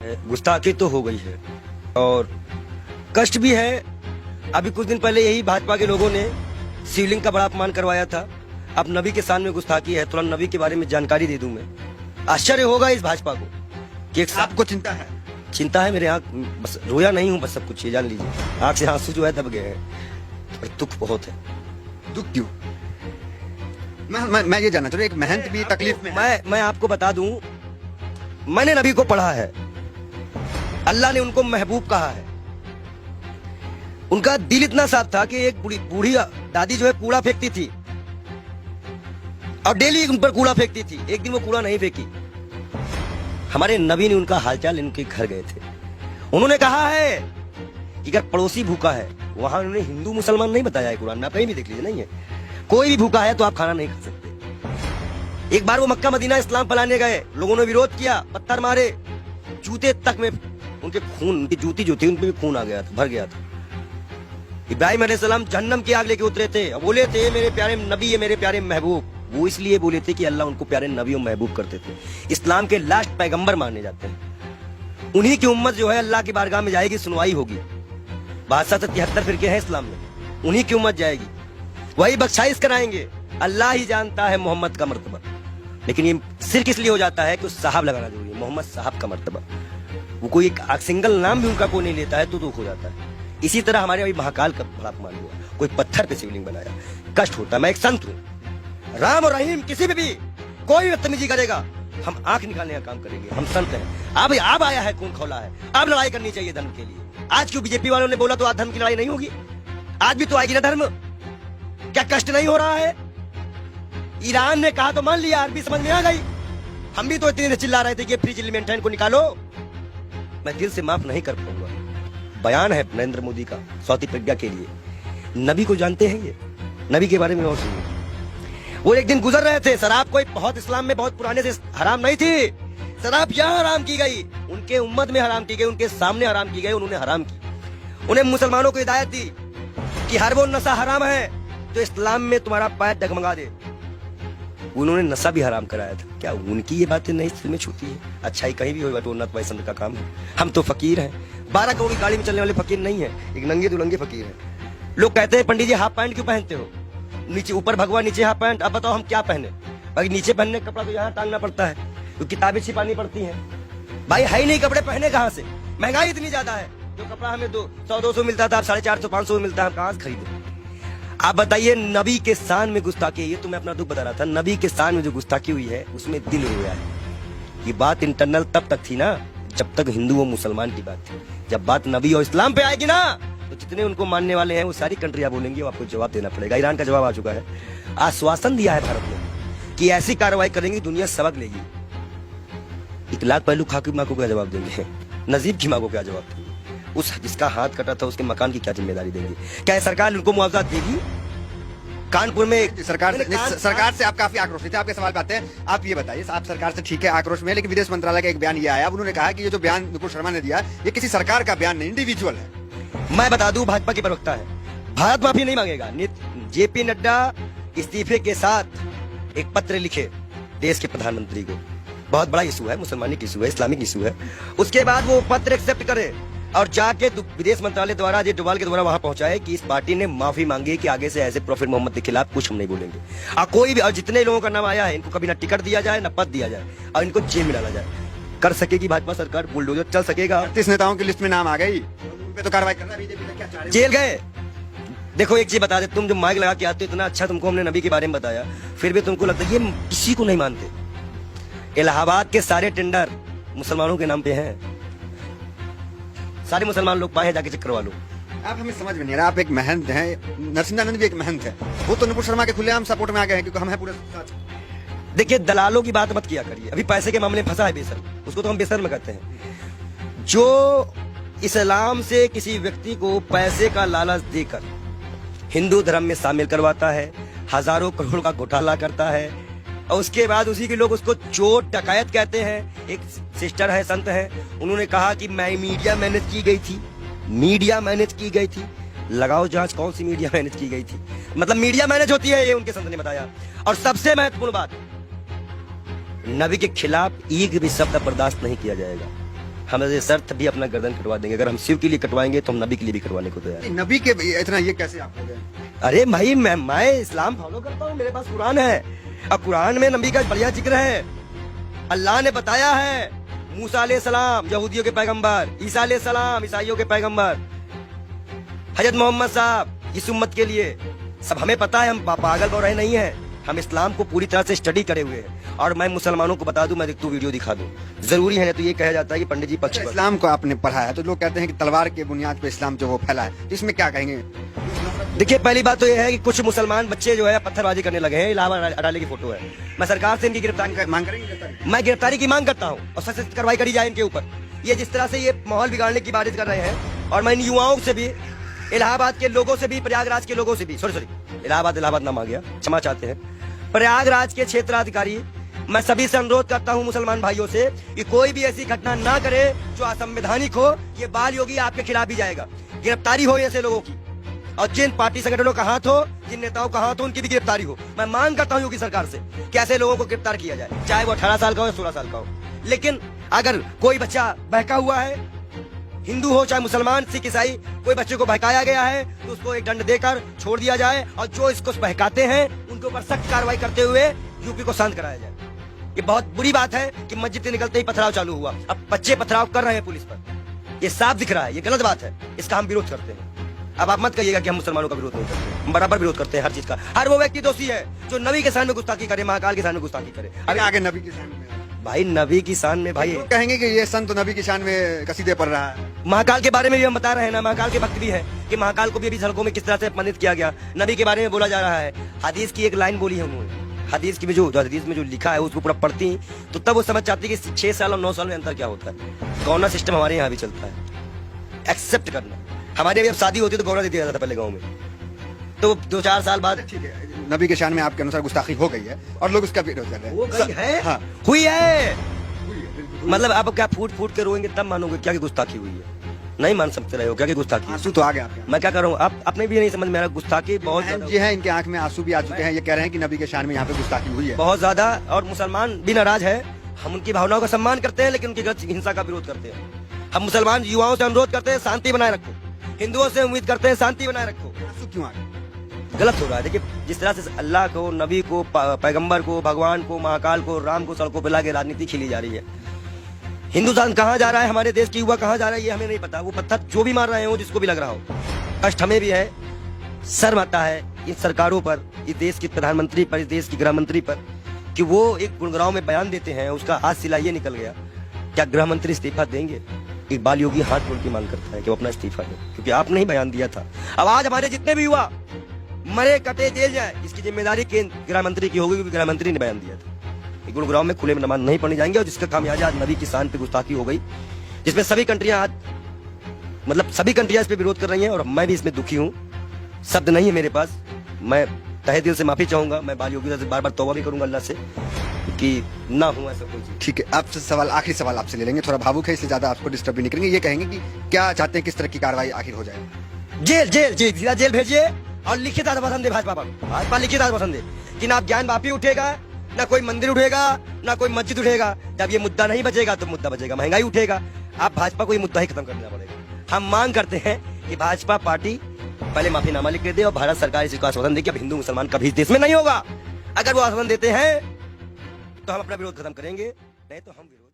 गुस्ताखी तो हो गई है और कष्ट भी है। अभी कुछ दिन पहले यही भाजपा के लोगों ने शिवलिंग का बड़ा अपमान करवाया था। अब नबी के सामने गुस्ताखी है, तुरंत नबी के बारे में जानकारी दे दूं मैं। आश्चर्य होगा इस भाजपा को कि आपको चिंता है? चिंता है, मेरे आंख बस रोया नहीं हूँ, बस सब कुछ ये जान लीजिए। आंख से आंसू जो है दब गए हैं और दुख बहुत है। दुख क्यों? मैं ये जानना चाहूँ, एक महंत भी तकलीफ में है। मैं आपको बता दूं, मैंने नबी को पढ़ा है, अल्लाह ने उनको महबूब कहा है। उनका दिल इतना साफ था कि एक बूढ़ी दादी जो है कूड़ा फेंकती थी और डेली उन पर कूड़ा फेंकती थी। एक दिन वो कूड़ा नहीं फेंकी, हमारे नबी ने उनका हालचाल इनके घर गए थे। उन्होंने कहा है कि अगर पड़ोसी भूखा है, वहां उन्होंने हिंदू मुसलमान नहीं बताया है, कुरान में आप कहीं भी देख लीजिए, नहीं है कोई भी भूखा है तो आप खाना नहीं खा सकते। एक बार वो मक्का मदीना इस्लाम फैलाने गए, लोगों ने विरोध किया, पत्थर मारे, जूते तक में उनके खून, उनकी जूती जो थी उनपे भी खून आ गया था, भर गया था। इब्राहिम अलैहिस्सलाम जहन्नम की आग लेके उतरे थे, बोले थे मेरे प्यारे नबी है, मेरे प्यारे महबूब। वो इसलिए बोले थे कि अल्लाह उनको प्यारे नबी और महबूब करते थे। इस्लाम के लास्ट पैगंबर माने जाते हैं। उन्हीं की उम्मत जो है अल्लाह की बारगाह में जाएगी, सुनवाई होगी। 72 फिरके हैं इस्लाम में, उन्हीं की उम्मत जाएगी, वही बख्शाइश कराएंगे। अल्लाह ही जानता है मोहम्मद का मर्तबा, लेकिन ये सिर्फ इसलिए हो जाता है कि उस साहब लगाना जरूरी है, मोहम्मद साहब का मर्तबा। वो कोई एक सिंगल नाम भी उनका कोई नहीं लेता है तो दुख हो जाता है। इसी तरह हमारे अभी महाकाल का बड़ा अपमान हुआ, कोई पत्थर पे शिवलिंग बनाया, कष्ट होता है। मैं एक संत हूँ, राम और रहीम किसी पे भी कोई बदतमीजी करेगा, हम आंख निकालने का काम करेंगे। हम संत हैं। अब आया है, खून खौला है, अब लड़ाई करनी चाहिए धर्म के लिए। आज क्यों बीजेपी वालों ने बोला तो आज धर्म की लड़ाई नहीं होगी? आज भी तो आएगी ना धर्म। क्या कष्ट नहीं हो रहा है? ईरान ने कहा तो मान लिया, अरबी समझ में आ गई। हम भी तो इतने चिल्ला रहे थे कि फ्रीज एलिमेंट को निकालो। मैं दिल से माफ नहीं कर पाऊंगा। बयान है नरेंद्र मोदी का चौथी प्रज्ञा के लिए। नबी को जानते हैं ये, नबी के बारे में और सुनिए। वो एक दिन गुजर रहे थे, शराब कोई बहुत इस्लाम में बहुत पुराने से हराम नहीं थी। शराब यहाँ हराम की गई, उनके उम्मत में हराम की गई, उनके सामने हराम की गई, उन्होंने हराम की। उन्हें मुसलमानों को हिदायत दी कि हर वो नशा हराम है तो इस्लाम में तुम्हारा पैर डगमगा दे। उन्होंने नशा भी हराम कराया था। क्या उनकी ये बातें नहीं दिल में छूती है? अच्छाई कहीं भी हो, उन्नत वैसन का काम है। हम तो फकीर हैं, 12 करोड़ की गाड़ी में चलने वाले फकीर नहीं है, एक नंगे दुलंगे फकीर हैं। लोग कहते हैं पंडित जी हाफ पैंट क्यों पहनते हो? नीचे ऊपर भगवा, नीचे हाफ पैंट। अब बताओ हम क्या पहने? भाई नीचे पहनने का कपड़ा तो यहाँ टांगना पड़ता है, तो किताबें छिपानी पड़ती हैं। भाई है ही नहीं कपड़े, पहने कहाँ से? महंगाई इतनी ज्यादा है, जो कपड़ा हमें 100-200 मिलता था, अब 450-500 में मिलता है, हम कहाँ से खरीदे? आप बताइए, नबी के शान में गुस्ताखी, ये तो मैं अपना दुख बता रहा था। नबी के शान में जो गुस्ताखी हुई है उसमें दिल रोया है। ये बात इंटरनल तब तक थी ना जब तक हिंदू और मुसलमान की बात थी। जब बात नबी और इस्लाम पे आएगी ना, तो जितने उनको मानने वाले हैं वो सारी कंट्रियां बोलेंगी, वो आपको जवाब देना पड़ेगा। ईरान का जवाब आ चुका है, आश्वासन दिया है भारत ने कि ऐसी कार्रवाई करेंगी दुनिया सबक लेगी। 1 लाख पहलू खा की माँ को क्या जवाब देंगे? नजीब की माँ को क्या जवाब देंगे? उस जिसका हाथ कटा था उसके मकान की क्या जिम्मेदारी देंगे? क्या सरकार उनको मुआवजा देगी? कानपुर में सरकार से आप काफी आक्रोशित है। आपके सवाल पे आते हैं। आप ये बताइए, आप सरकार से ठीक है आक्रोश में, लेकिन विदेश मंत्रालय का एक बयान ये आया, उन्होंने कहा कि ये जो बयान नुपुर शर्मा ने दिया ये किसी सरकार का बयान नहीं, इंडिविजुअल है। मैं बता दूं, भाजपा की प्रवक्ता है, भारत माफी नहीं मांगेगा। जेपी नड्डा इस्तीफे के साथ एक पत्र लिखे देश के प्रधानमंत्री को। बहुत बड़ा इशू है, मुसलमानिक इशू है, इस्लामिक इशू है। उसके बाद वो पत्र एक्सेप्ट करे और जाके विदेश मंत्रालय द्वारा अजय डोभाल के द्वारा वहां पहुंचाए कि इस पार्टी ने माफी मांगी कि आगे से ऐसे प्रॉफिट मोहम्मद के खिलाफ कुछ हम नहीं बोलेंगे। कोई भी, और जितने लोगों का नाम आया है इनको कभी ना टिकट दिया जाए, ना पद दिया जाए, और इनको जेल में डाला जाए। कर सकेगी भाजपा सरकार, बुलडोजर चल सकेगा। 38 नेताओं की लिस्ट में नाम आ गई, उन पे तो कार्रवाई करना बीजेपी क्या चाह रही है? जेल गए। देखो एक चीज बता दे, तुम जो माइक लगा के आते हो, इतना अच्छा तुमको हमने नबी के बारे में बताया, फिर भी तुमको लगता है ये किसी को नहीं मानते। इलाहाबाद के सारे टेंडर मुसलमानों के नाम पे हैं, सारे मुसलमान लोग पाए, जाके चेक करवा लो। आप हमें समझ में नहीं आ रहा। आप एक महंत हैं, नरसिंहानंद भी एक महंत है, वो तो नुपुर शर्मा के खुलेआम सपोर्ट में आ गए हैं क्योंकि हम हैं पूरे साथ। देखिए, दलालों की बात मत किया करिए। अभी पैसे के मामले में फंसा है बेसर, उसको तो हम बेसर में कहते हैं। जो इस्लाम से किसी व्यक्ति को पैसे का लालच देकर हिंदू धर्म में शामिल करवाता है, हजारों करोड़ का घोटाला करता है, और उसके बाद उसी के लोग उसको चोर डकैत कहते हैं। एक सिस्टर है, संत है, उन्होंने कहा कि मैं मीडिया मैनेज की गई थी, मीडिया मैनेज की गई थी। लगाओ जांच, कौन सी मीडिया मैनेज की गई थी? मतलब मीडिया मैनेज होती है, ये उनके संत ने बताया। और सबसे महत्वपूर्ण बात, नबी के खिलाफ एक भी शब्द बर्दाश्त नहीं किया जाएगा। हम ये शर्त भी अपना गर्दन कटवा देंगे। अगर हम शिव के लिए कटवाएंगे तो हम नबी के लिए भी कटवाने को तैयार हैं। नबी के इतना ये कैसे आप हो गए? अरे भाई मैं इस्लाम फॉलो करता हूँ, मेरे पास कुरान है और कुरान में नबी का बढ़िया जिक्र है। अल्लाह ने बताया है, मूसा अलैहिस्सलाम यहूदियों के पैगंबर, ईसा अलैहिस्सलाम ईसाइयों के पैगंबर, हजरत मोहम्मद साहब इस उम्मत के लिए। सब हमें पता है, हम पागल हो रहे नहीं है, हम इस्लाम को पूरी तरह से स्टडी करे हुए हैं। और मैं मुसलमानों को बता दूं, मैं तू वीडियो दिखा दूं, जरूरी है। तो ये कहा जाता है कि पंडित जी पक्ष पर। इस्लाम को आपने पढ़ा है तो लोग कहते हैं कि तलवार के बुनियाद पे इस्लाम जो वो फैला है, तो इसमें क्या कहेंगे? देखिए, पहली बात तो ये है कि कुछ मुसलमान बच्चे जो है पत्थरबाजी करने लगे हैं। इलाहाबाद अडाले की फोटो है। मैं सरकार से इनकी गिरफ्तारी मांग करेंगे? मैं गिरफ्तारी की मांग करता हूँ और सख्त कार्रवाई करी जाए इनके ऊपर। ये जिस तरह से ये माहौल बिगाड़ने की बारिश कर रहे हैं, और मैं इन युवाओं से भी, इलाहाबाद के लोगों से भी, प्रयागराज के लोगों से भी, सॉरी इलाहाबाद नाम आ गया, क्षमा चाहते हैं, प्रयागराज के क्षेत्राधिकारी, मैं सभी से अनुरोध करता हूं मुसलमान भाइयों से कि कोई भी ऐसी घटना ना करे जो असंवैधानिक हो। ये बाल योगी आपके खिलाफ भी जाएगा। गिरफ्तारी हो ऐसे लोगों की, और जिन पार्टी संगठनों का हाथ हो, जिन नेताओं का हाथ हो, उनकी भी गिरफ्तारी हो। मैं मांग करता हूं योगी सरकार से कि ऐसे लोगों को गिरफ्तार किया जाए, चाहे वो 18 साल का हो या 16 साल का हो। लेकिन अगर कोई बच्चा बहका हुआ है, हिंदू हो चाहे मुसलमान, सिख, ईसाई, कोई बच्चे को बहकाया गया है तो उसको एक दंड देकर छोड़ दिया जाए, और जो इसको बहकाते हैं उनके ऊपर सख्त कार्रवाई करते हुए यूपी को शांत कराया जाए। ये बहुत बुरी बात है कि मस्जिद से निकलते ही पथराव चालू हुआ। अब बच्चे पथराव कर रहे हैं पुलिस पर, ये साफ दिख रहा है, ये गलत बात है, इसका हम विरोध करते हैं। अब आप मत कहिएगा कि हम मुसलमानों का विरोध नहीं करते, हम बराबर विरोध करते हैं हर चीज का। हर वो व्यक्ति दोषी है जो नबी के सामने गुस्ताखी करे, महाकाल के सामने गुस्ताखी करे। अभी आगे नबी की शान में भाई, नबी की शान में भाई लोग कहेंगे कि ये संत नबी की शान में कसीदे पढ़ रहा है। महाकाल के बारे में भी हम बता रहे हैं ना, महाकाल के भक्त भी है कि महाकाल को भी अभी सड़कों में किस तरह से अपमानित किया गया। नबी के बारे में बोला जा रहा है। हदीस की एक लाइन बोली है उन्होंने, हदीस की में जो हदीस में जो लिखा है उसको पूरा पढ़ती तो तब वो समझ चाहती कि 6 साल और 9 साल में अंतर क्या होता है। गौना सिस्टम हमारे यहाँ भी चलता है, एक्सेप्ट करना। हमारे अभी अब शादी होती तो गौना दे दिया जाता था पहले गाँव में, तो 2-4 साल बाद। ठीक है, नबी के शान में आपके अनुसार गुस्ताखी हो गई है और लोग उसका विरोध कर रहे हैं। वो गई है, हाँ। हुई है। मतलब आप क्या फूट फूट के रोएंगे तब मानोगे क्या कि गुस्ताखी हुई है? नहीं मान सकते रहे हो क्या कि गुस्ताखी? आंसू तो आ गया आपके। मैं क्या कर रहा हूँ, आप अपने भी नहीं समझ में आ रहा। गुस्ताखी बहुत ये है, इनके आंख में आंसू भी आ चुके हैं। ये कह रहे हैं कि नबी के शान में यहाँ पे गुस्ताखी हुई है बहुत ज्यादा, और मुसलमान भी नाराज है। हम उनकी भावनाओं का सम्मान करते हैं लेकिन उनकी गलत हिंसा का विरोध करते हैं। हम मुसलमान युवाओं से अनुरोध करते हैं शांति बनाए रखो, हिंदुओं से उम्मीद करते हैं शांति बनाए रखो। आंसू क्यों आ गए? गलत हो रहा है। देखिए, जिस तरह से अल्लाह को, नबी को, पैगंबर को, भगवान को, महाकाल को, राम को सड़कों पर लाके राजनीति खेली जा रही है। हिंदुस्तान कहाँ जा रहा है, हमारे देश की युवा कहाँ जा रहा है, ये हमें नहीं पता। वो पत्थर जो भी मार रहे हो, जिसको भी लग रहा हो, कष्ट हमें भी है, शर्म आता है इन सरकारों पर, इस देश के प्रधानमंत्री पर, इस देश की गृह मंत्री पर, कि वो एक गुड़गांव में बयान देते हैं, उसका आज सिलाइए निकल गया। क्या गृह मंत्री इस्तीफा देंगे? इकबाल योगी हाथ जोड़ के मांग करता है कि वो अपना इस्तीफा दे, क्योंकि आपने ही बयान दिया था। अब आज हमारे जितने भी युवा मरे कटे जेल जाए, इसकी जिम्मेदारी केंद्र गृह मंत्री की होगी, क्योंकि गृह मंत्री ने बयान दिया था। गुरुग्राम में खुले में नमाज नहीं पढ़ने जाएंगे, और जिसका खामियाजा आज नबी की शान पे गुस्ताखी हो गई, जिसमें सभी कंट्रियां आज, मतलब सभी कंट्रियां इस पे विरोध कर रही हैं, और मैं भी इसमें दुखी हूं। शब्द नहीं है मेरे पास। मैं तहे दिल से माफी चाहूंगा। मैं बाल योगी से बार बार तौबा भी करूंगा अल्लाह से कि ना हो ऐसा कोई चीज। ठीक है, आपसे सवाल, आखिरी सवाल आपसे ले लेंगे, थोड़ा भावुक है इसलिए ज्यादा आपको डिस्टर्ब भी नहीं करेंगे। ये कहेंगे कि क्या चाहते हैं, किस तरह की कार्रवाई आखिर हो जाए? जेल जेल जेल सीधा जेल भेजिए, और लिखित आश्वासन दे भाजपा पर। भाजपा लिखित आश्वासन दे कि ना ज्ञान वापी उठेगा, ना कोई मंदिर उठेगा, ना कोई मस्जिद उठेगा। जब ये मुद्दा नहीं बचेगा तो मुद्दा बचेगा महंगाई उठेगा। आप भाजपा को ये मुद्दा ही खत्म करना पड़ेगा। हम मांग करते हैं कि भाजपा पार्टी पहले माफीनामा लिख के दे, और भारत सरकार इसी को आश्वासन दे कि अब हिंदू मुसलमान कभी इस देश में नहीं होगा। अगर वो आश्वासन देते हैं तो हम अपना विरोध खत्म करेंगे, नहीं तो हम विरोध